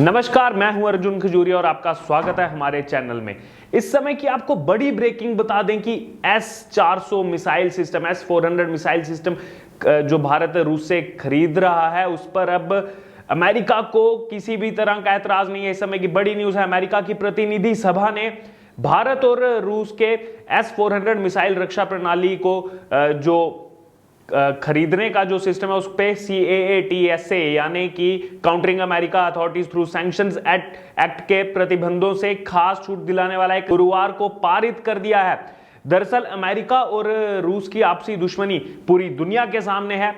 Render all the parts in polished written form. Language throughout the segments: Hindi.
नमस्कार, मैं हूं अर्जुन खजूरिया और आपका स्वागत है हमारे चैनल में। इस समय की आपको बड़ी ब्रेकिंग बता दें कि S-400 missile system, S-400 missile system जो भारत रूस से खरीद रहा है, उस पर अब अमेरिका को किसी भी तरह का एतराज नहीं है। इस समय की बड़ी न्यूज है, अमेरिका की प्रतिनिधि सभा ने भारत और रूस के S-400 मिसाइल रक्षा प्रणाली को जो खरीदने का जो सिस्टम है उस पे CAATSA यानी कि countering America authorities through sanctions act के प्रतिबंधों से खास छूट दिलाने वाला एक गुरुवार को पारित कर दिया है। दरअसल अमेरिका और रूस की आपसी दुश्मनी पूरी दुनिया के सामने है।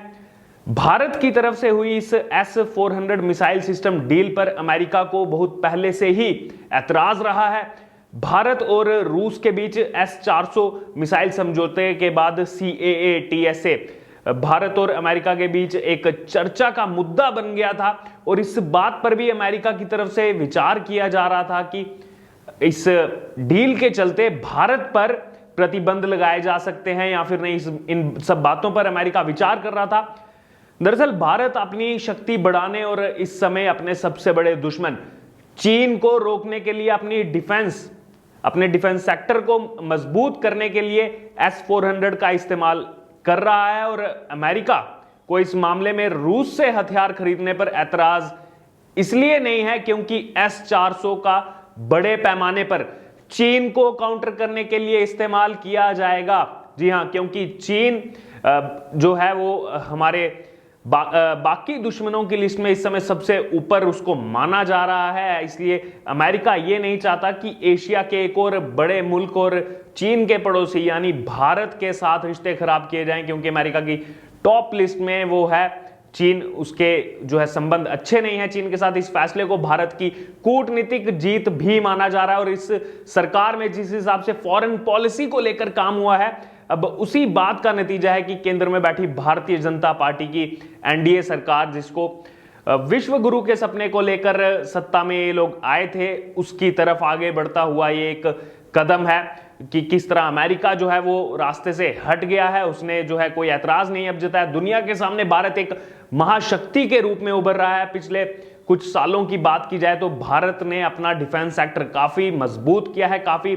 भारत की तरफ से हुई इस S-400 मिसाइल सिस्टम डील पर अमेरिका को बहुत पहले से ही ऐतराज रहा है। भारत और रूस के बीच S-400 मिसाइल समझौते के बाद CAATSA भारत और अमेरिका के बीच एक चर्चा का मुद्दा बन गया था और इस बात पर भी अमेरिका की तरफ से विचार किया जा रहा था कि इस डील के चलते भारत पर प्रतिबंध लगाए जा सकते हैं या फिर नहीं। इन सब बातों पर अमेरिका विचार कर रहा था। दरअसल भारत अपनी शक्ति बढ़ाने और इस समय अपने सबसे बड़े दुश्मन चीन को रोकने के लिए अपने डिफेंस सेक्टर को मजबूत करने के लिए S-400 का इस्तेमाल कर रहा है और अमेरिका को इस मामले में रूस से हथियार खरीदने पर ऐतराज इसलिए नहीं है क्योंकि S-400 का बड़े पैमाने पर चीन को काउंटर करने के लिए इस्तेमाल किया जाएगा। जी हां, क्योंकि चीन जो है वो हमारे बाकी दुश्मनों की लिस्ट में इस समय सबसे ऊपर उसको माना जा रहा है। इसलिए अमेरिका ये नहीं चाहता कि एशिया के एक और बड़े मुल्क और चीन के पड़ोसी यानी भारत के साथ रिश्ते खराब किए जाएं, क्योंकि अमेरिका की टॉप लिस्ट में वो है चीन। उसके जो है संबंध अच्छे नहीं है चीन के साथ। इस फैसले को भारत की कूटनीतिक जीत भी माना जा रहा है और इस सरकार में जिस हिसाब से फॉरेन पॉलिसी को लेकर काम हुआ है, अब उसी बात का नतीजा है कि केंद्र में बैठी भारतीय जनता पार्टी की NDA सरकार, जिसको विश्व गुरु के सपने को लेकर सत्ता में ये लोग आए थे, उसकी तरफ आगे बढ़ता हुआ ये एक कदम है कि किस तरह अमेरिका जो है वो रास्ते से हट गया है। उसने जो है कोई ऐतराज नहीं अब जताया। दुनिया के सामने भारत एक महाशक्ति के रूप में उभर रहा है। पिछले कुछ सालों की बात की जाए तो भारत ने अपना डिफेंस सेक्टर काफी मजबूत किया है, काफी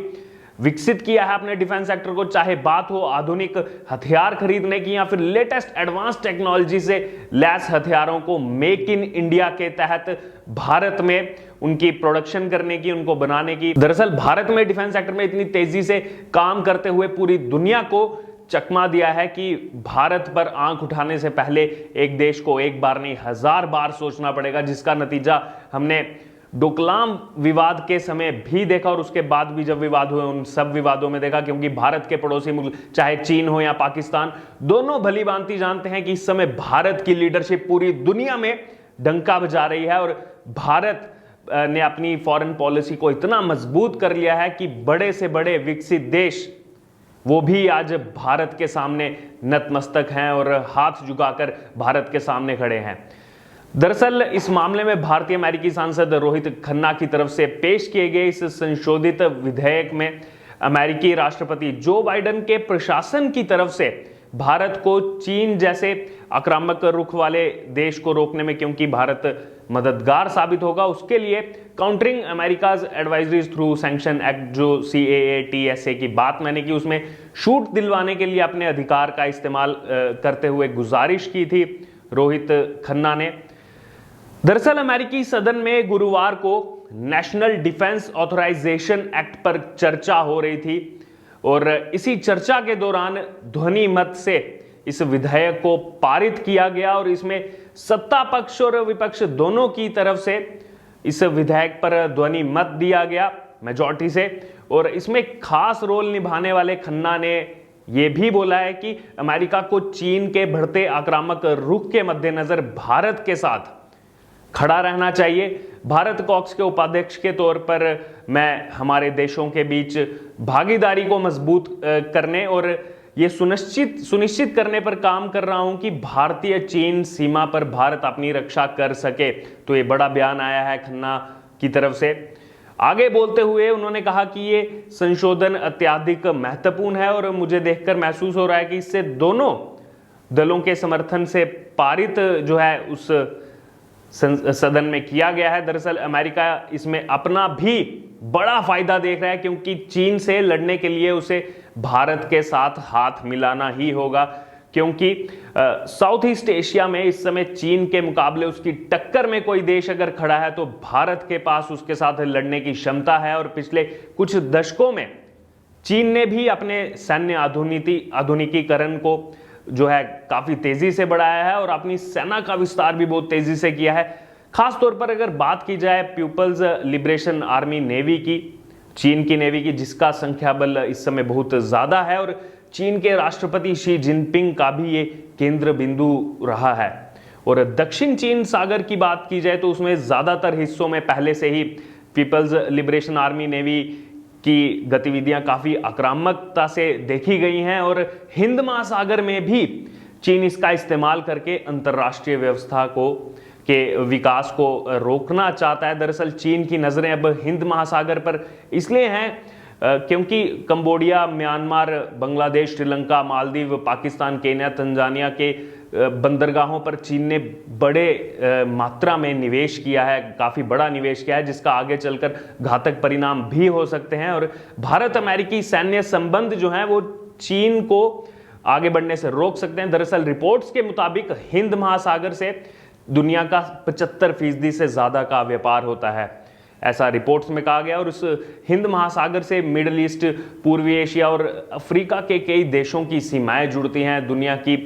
विकसित किया है अपने डिफेंस सेक्टर को, चाहे बात हो आधुनिक हथियार खरीदने की या फिर लेटेस्ट एडवांस टेक्नोलॉजी से लैस हथियारों को मेक इन इंडिया के तहत भारत में उनकी प्रोडक्शन करने की, उनको बनाने की। दरअसल भारत में डिफेंस सेक्टर में इतनी तेजी से काम करते हुए पूरी दुनिया को चकमा दिया है कि भारत पर आंख उठाने से पहले एक देश को एक बार नहीं 1000 बार सोचना पड़ेगा, जिसका नतीजा हमने डोकलाम विवाद के समय भी देखा और उसके बाद भी जब विवाद हुए उन सब विवादों में देखा। क्योंकि भारत के पड़ोसी मुल्क चाहे चीन हो या पाकिस्तान, दोनों भली भांति जानते हैं कि इस समय भारत की लीडरशिप पूरी दुनिया में डंका बजा रही है और भारत ने अपनी फॉरेन पॉलिसी को इतना मजबूत कर लिया है कि बड़े से बड़े विकसित देश वो भी आज भारत के सामने नतमस्तक हैं और हाथ झुकाकर भारत के सामने खड़े हैं। दरअसल इस मामले में भारतीय अमेरिकी सांसद रोहित खन्ना की तरफ से पेश किए गए इस संशोधित विधेयक में अमेरिकी राष्ट्रपति जो बाइडेन के प्रशासन की तरफ से भारत को चीन जैसे आक्रामक रुख वाले देश को रोकने में, क्योंकि भारत मददगार साबित होगा, उसके लिए countering America's adversaries through sanction act जो CAATSA की बात मैंने की, उसमें छूट दिलवाने के लिए अपने अधिकार का इस्तेमाल करते हुए गुजारिश की थी रोहित खन्ना ने। दरअसल अमेरिकी सदन में गुरुवार को नेशनल डिफेंस ऑथराइजेशन एक्ट पर चर्चा हो रही थी और इसी चर्चा के दौरान ध्वनि मत से इस विधेयक को पारित किया गया और इसमें सत्ता पक्ष और विपक्ष दोनों की तरफ से इस विधेयक पर ध्वनि मत दिया गया मेजॉरिटी से। और इसमें खास रोल निभाने वाले खन्ना ने यह भी बोला है कि अमेरिका को चीन के बढ़ते आक्रामक रुख के मद्देनजर भारत के साथ खड़ा रहना चाहिए। भारत कॉक्स के उपाध्यक्ष के तौर पर मैं हमारे देशों के बीच भागीदारी को मजबूत करने और ये सुनिश्चित करने पर काम कर रहा हूं कि भारतीय चीन सीमा पर भारत अपनी रक्षा कर सके। तो ये बड़ा बयान आया है खन्ना की तरफ से। आगे बोलते हुए उन्होंने कहा कि ये संशोधन अत्यधिक महत्वपूर्ण है और मुझे देखकर महसूस हो रहा है कि इससे दोनों दलों के समर्थन से पारित जो है उस सदन में किया गया है। दरअसल अमेरिका इसमें अपना भी बड़ा फायदा देख रहा है, क्योंकि चीन से लड़ने के लिए उसे भारत के साथ हाथ मिलाना ही होगा, क्योंकि साउथ ईस्ट एशिया में इस समय चीन के मुकाबले उसकी टक्कर में कोई देश अगर खड़ा है तो भारत के पास उसके साथ लड़ने की क्षमता है। और पिछले कुछ दशकों में चीन ने भी अपने सैन्य आधुनिकीकरण को जो है काफी तेजी से बढ़ाया है और अपनी सेना का विस्तार भी बहुत तेजी से किया है। खास तौर पर अगर बात की जाए पीपल्स लिबरेशन आर्मी नेवी की, चीन की नेवी की, जिसका संख्या बल इस समय बहुत ज्यादा है और चीन के राष्ट्रपति शी जिनपिंग का भी ये केंद्र बिंदु रहा है। और दक्षिण चीन सागर की बात की जाए तो उसमें ज्यादातर हिस्सों में पहले से ही पीपल्स लिबरेशन आर्मी नेवी की गतिविधियां काफी आक्रामकता से देखी गई हैं और हिंद महासागर में भी चीन इसका इस्तेमाल करके अंतर्राष्ट्रीय व्यवस्था के विकास को रोकना चाहता है। दरअसल चीन की नजरें अब हिंद महासागर पर इसलिए हैं क्योंकि Cambodia, Myanmar, Bangladesh, Sri Lanka, Maldives, Pakistan, Kenya, Tanzania के बंदरगाहों पर चीन ने बड़े मात्रा में निवेश किया है, काफी बड़ा निवेश किया है, जिसका आगे चलकर घातक परिणाम भी हो सकते हैं। और भारत अमेरिकी सैन्य संबंध जो है वो चीन को आगे बढ़ने से रोक सकते हैं। दरअसल रिपोर्ट्स के मुताबिक हिंद महासागर से दुनिया का 75% से ज्यादा का व्यापार होता है, ऐसा रिपोर्ट्स में कहा गया। और उस हिंद महासागर से मिडिल ईस्ट, पूर्वी एशिया और अफ्रीका के कई देशों की सीमाएं जुड़ती हैं। दुनिया की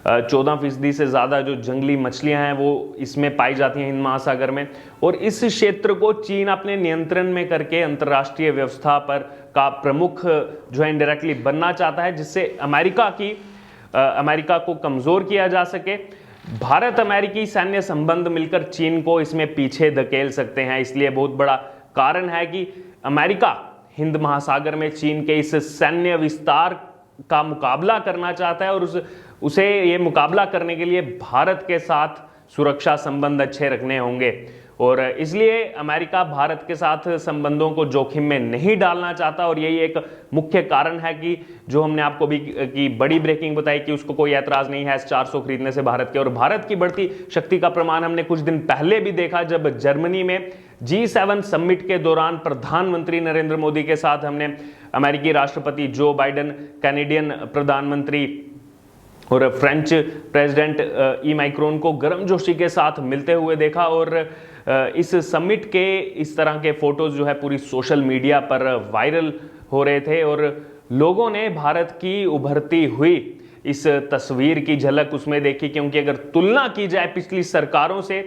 14% से ज्यादा जो जंगली मछलियां हैं वो इसमें पाई जाती हैं हिंद महासागर में। और इस क्षेत्र को चीन अपने नियंत्रण में करके अंतर्राष्ट्रीय व्यवस्था पर का प्रमुख जो है इनडायरेक्टली बनना चाहता है, जिससे अमेरिका को कमजोर किया जा सके। भारत अमेरिकी सैन्य संबंध मिलकर चीन को इसमें पीछे धकेल सकते हैं। इसलिए बहुत बड़ा कारण है कि अमेरिका हिंद महासागर में चीन के इस सैन्य विस्तार का मुकाबला करना चाहता है और उसे ये मुकाबला करने के लिए भारत के साथ सुरक्षा संबंध अच्छे रखने होंगे। और इसलिए अमेरिका भारत के साथ संबंधों को जोखिम में नहीं डालना चाहता। और यही एक मुख्य कारण है कि जो हमने आपको भी की बड़ी ब्रेकिंग बताई कि उसको कोई ऐतराज नहीं है S-400 खरीदने से भारत के। और भारत की बढ़ती शक्ति का प्रमाण हमने कुछ दिन पहले भी देखा, जब जर्मनी में G7 समिट के दौरान प्रधानमंत्री नरेंद्र मोदी के साथ हमने अमेरिकी राष्ट्रपति जो बाइडेन, कैनेडियन प्रधानमंत्री और फ्रेंच प्रेसिडेंट ई मैक्रोन को गर्मजोशी के साथ मिलते हुए देखा। और इस समिट के इस तरह के फोटोज जो है पूरी सोशल मीडिया पर वायरल हो रहे थे और लोगों ने भारत की उभरती हुई इस तस्वीर की झलक उसमें देखी। क्योंकि अगर तुलना की जाए पिछली सरकारों से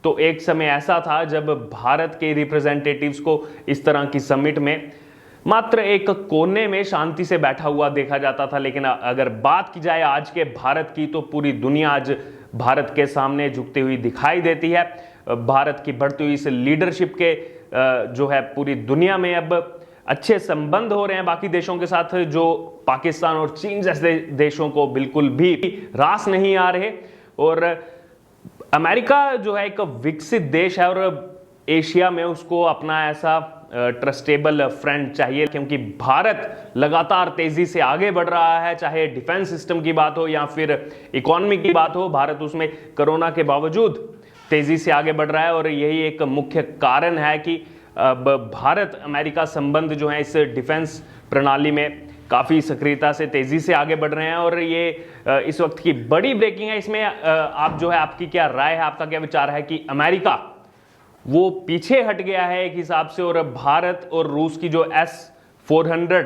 तो एक समय ऐसा था जब भारत के रिप्रेजेंटेटिव्स को इस तरह की समिट में मात्र एक कोने में शांति से बैठा हुआ देखा जाता था। लेकिन अगर बात की जाए आज के भारत की तो पूरी दुनिया आज भारत के सामने झुकती हुई दिखाई देती है। भारत की बढ़ती हुई इस लीडरशिप के जो है पूरी दुनिया में अब अच्छे संबंध हो रहे हैं बाकी देशों के साथ, जो पाकिस्तान और चीन जैसे देशों को बिल्कुल भी रास नहीं आ रहे। और अमेरिका जो है एक विकसित देश है और एशिया में उसको अपना ऐसा ट्रस्टेबल फ्रेंड चाहिए, क्योंकि भारत लगातार तेजी से आगे बढ़ रहा है। चाहे डिफेंस सिस्टम की बात हो या फिर इकोनॉमी की बात हो, भारत उसमें कोरोना के बावजूद तेजी से आगे बढ़ रहा है। और यही एक मुख्य कारण है कि अब भारत अमेरिका संबंध जो है इस डिफेंस प्रणाली में काफी सक्रियता से तेजी से आगे बढ़ रहे हैं। और ये इस वक्त की बड़ी ब्रेकिंग है। इसमें आप जो है आपकी क्या राय है, आपका क्या विचार है कि अमेरिका वो पीछे हट गया है एक हिसाब से और भारत और रूस की जो S-400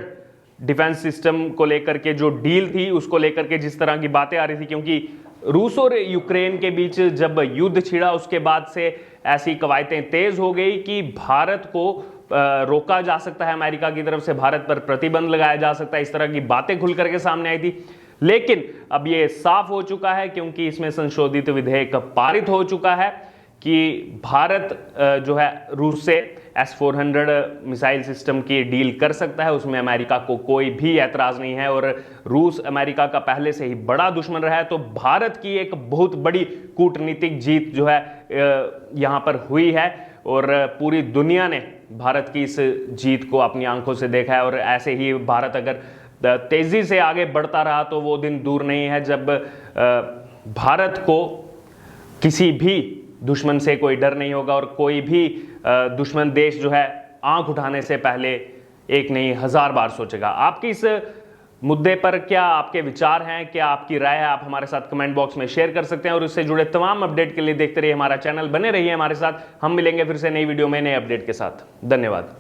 डिफेंस सिस्टम को लेकर के जो डील थी उसको लेकर के जिस तरह की बातें आ रही थी, क्योंकि रूस और यूक्रेन के बीच जब युद्ध छिड़ा उसके बाद से ऐसी कवायतें तेज हो गई कि भारत को रोका जा सकता है, अमेरिका की तरफ से भारत पर प्रतिबंध लगाया जा सकता है, इस तरह की बातें खुल करके सामने आई थी। लेकिन अब ये साफ हो चुका है क्योंकि इसमें संशोधित विधेयक पारित हो चुका है कि भारत जो है रूस से S-400 मिसाइल सिस्टम की डील कर सकता है, उसमें अमेरिका को कोई भी ऐतराज नहीं है। और रूस अमेरिका का पहले से ही बड़ा दुश्मन रहा है, तो भारत की एक बहुत बड़ी कूटनीतिक जीत जो है यहाँ पर हुई है और पूरी दुनिया ने भारत की इस जीत को अपनी आंखों से देखा है। और ऐसे ही भारत अगर तेजी से आगे बढ़ता रहा तो वो दिन दूर नहीं है जब भारत को किसी भी दुश्मन से कोई डर नहीं होगा और कोई भी दुश्मन देश जो है आंख उठाने से पहले एक नहीं 1000 बार सोचेगा। आपकी इस मुद्दे पर क्या आपके विचार हैं, क्या आपकी राय है, आप हमारे साथ कमेंट बॉक्स में शेयर कर सकते हैं। और इससे जुड़े तमाम अपडेट के लिए देखते रहिए हमारा चैनल, बने रहिए हमारे साथ। हम मिलेंगे फिर से नई वीडियो में नए अपडेट के साथ। धन्यवाद।